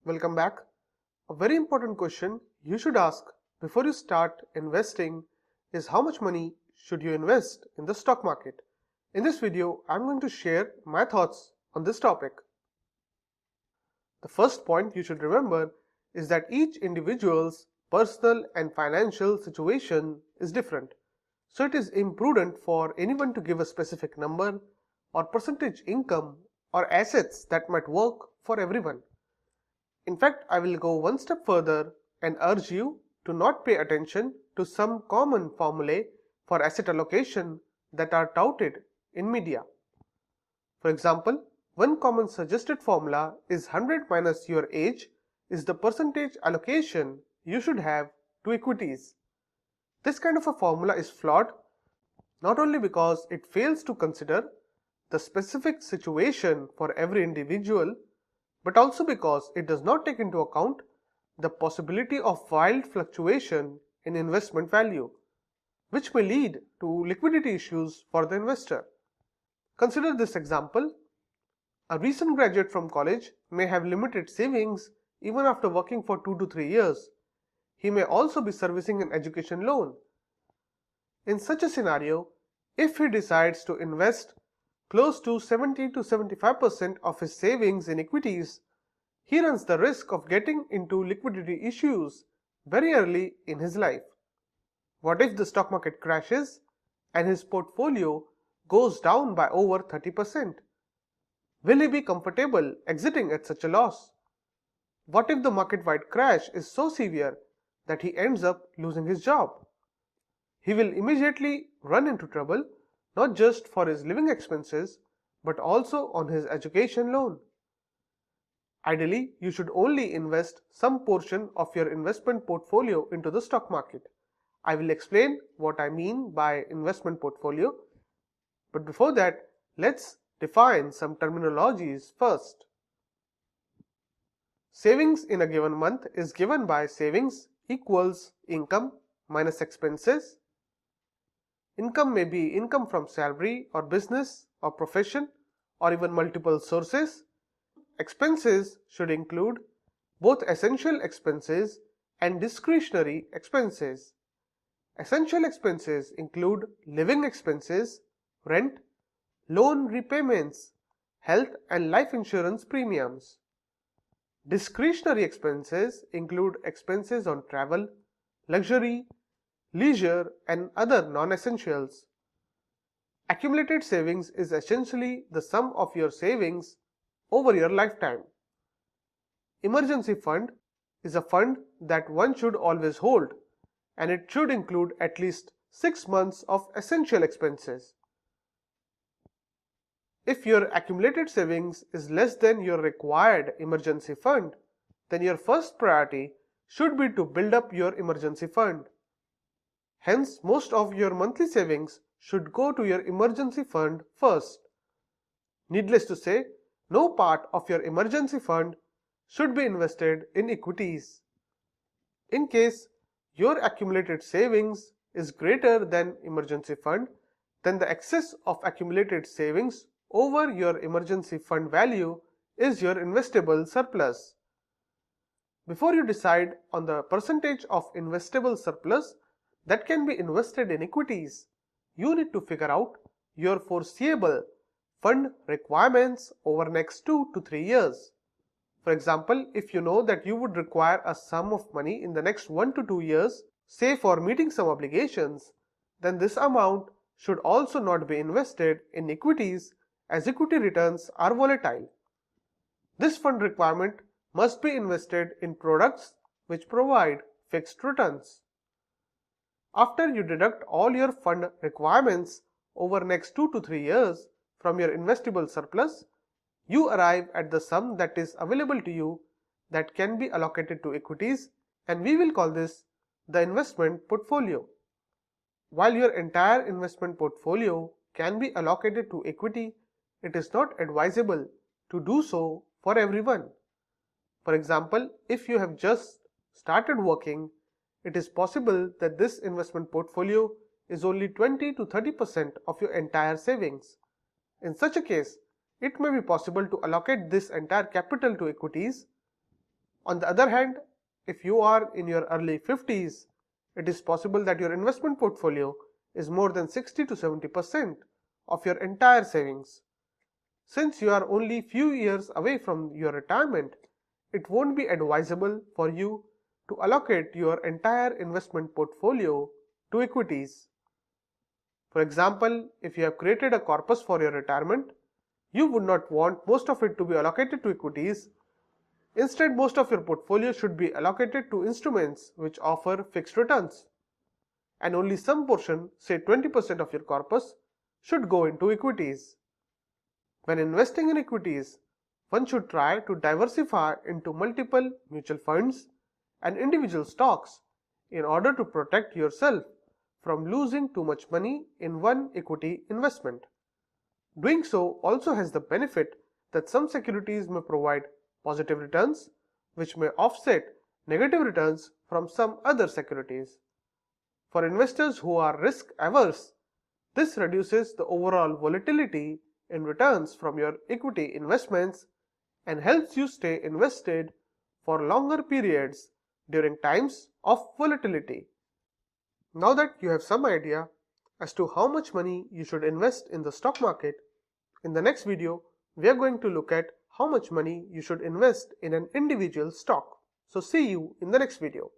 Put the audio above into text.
Welcome back. A very important question you should ask before you start investing is how much money should you invest in the stock market? In this video, I'm going to share my thoughts on this topic. The first point you should remember is that each individual's personal and financial situation is different. So it is imprudent for anyone to give a specific number or percentage income or assets that might work for everyone. In fact, I will go one step further and urge you to not pay attention to some common formulae for asset allocation that are touted in media. For example, one common suggested formula is 100 minus your age is the percentage allocation you should have to equities. This kind of a formula is flawed not only because it fails to consider the specific situation for every individual, but also because it does not take into account the possibility of wild fluctuation in investment value, which may lead to liquidity issues for the investor. Consider this example. A recent graduate from college may have limited savings even after working for 2 to 3 years. He may also be servicing an education loan. In such a scenario, if he decides to invest close to 70 to 75% of his savings in equities, he runs the risk of getting into liquidity issues very early in his life. What if the stock market crashes and his portfolio goes down by over 30%? Will he be comfortable exiting at such a loss? What if the market-wide crash is so severe that he ends up losing his job? He will immediately run into trouble, not just for his living expenses, but also on his education loan. Ideally, you should only invest some portion of your investment portfolio into the stock market. I will explain what I mean by investment portfolio, but before that, let's define some terminologies first. Savings in a given month is given by savings equals income minus expenses. Income may be income from salary or business or profession or even multiple sources. Expenses should include both essential expenses and discretionary expenses. Essential expenses include living expenses, rent, loan repayments, health and life insurance premiums. Discretionary expenses include expenses on travel, luxury, leisure, and other non-essentials. Accumulated savings is essentially the sum of your savings over your lifetime. Emergency fund is a fund that one should always hold, and it should include at least 6 months of essential expenses. If your accumulated savings is less than your required emergency fund, then your first priority should be to build up your emergency fund. Hence, most of your monthly savings should go to your emergency fund first. Needless to say, no part of your emergency fund should be invested in equities. In case your accumulated savings is greater than emergency fund, then the excess of accumulated savings over your emergency fund value is your investable surplus. Before you decide on the percentage of investable surplus that can be invested in equities, you need to figure out your foreseeable fund requirements over next 2 to 3 years. For example, if you know that you would require a sum of money in the next 1 to 2 years, say for meeting some obligations, then this amount should also not be invested in equities as equity returns are volatile. This fund requirement must be invested in products which provide fixed returns. After you deduct all your fund requirements over next 2 to 3 years from your investable surplus, you arrive at the sum that is available to you that can be allocated to equities, and we will call this the investment portfolio. While your entire investment portfolio can be allocated to equity, it is not advisable to do so for everyone. For example, if you have just started working, it is possible that this investment portfolio is only 20 to 30% of your entire savings. In such a case, it may be possible to allocate this entire capital to equities, On the other hand, if you are in your early 50s, it is possible that your investment portfolio is more than 60 to 70% of your entire savings. Since you are only few years away from your retirement, it won't be advisable for you to allocate your entire investment portfolio to equities. For example, if you have created a corpus for your retirement, you would not want most of it to be allocated to equities. Instead, most of your portfolio should be allocated to instruments which offer fixed returns, and only some portion, say 20% of your corpus, should go into equities. When investing in equities, one should try to diversify into multiple mutual funds and individual stocks in order to protect yourself from losing too much money in one equity investment. Doing so also has the benefit that some securities may provide positive returns, which may offset negative returns from some other securities. For investors who are risk averse, this reduces the overall volatility in returns from your equity investments and helps you stay invested for longer periods during times of volatility. Now that you have some idea as to how much money you should invest in the stock market, in the next video we are going to look at how much money you should invest in an individual stock. So see you in the next video.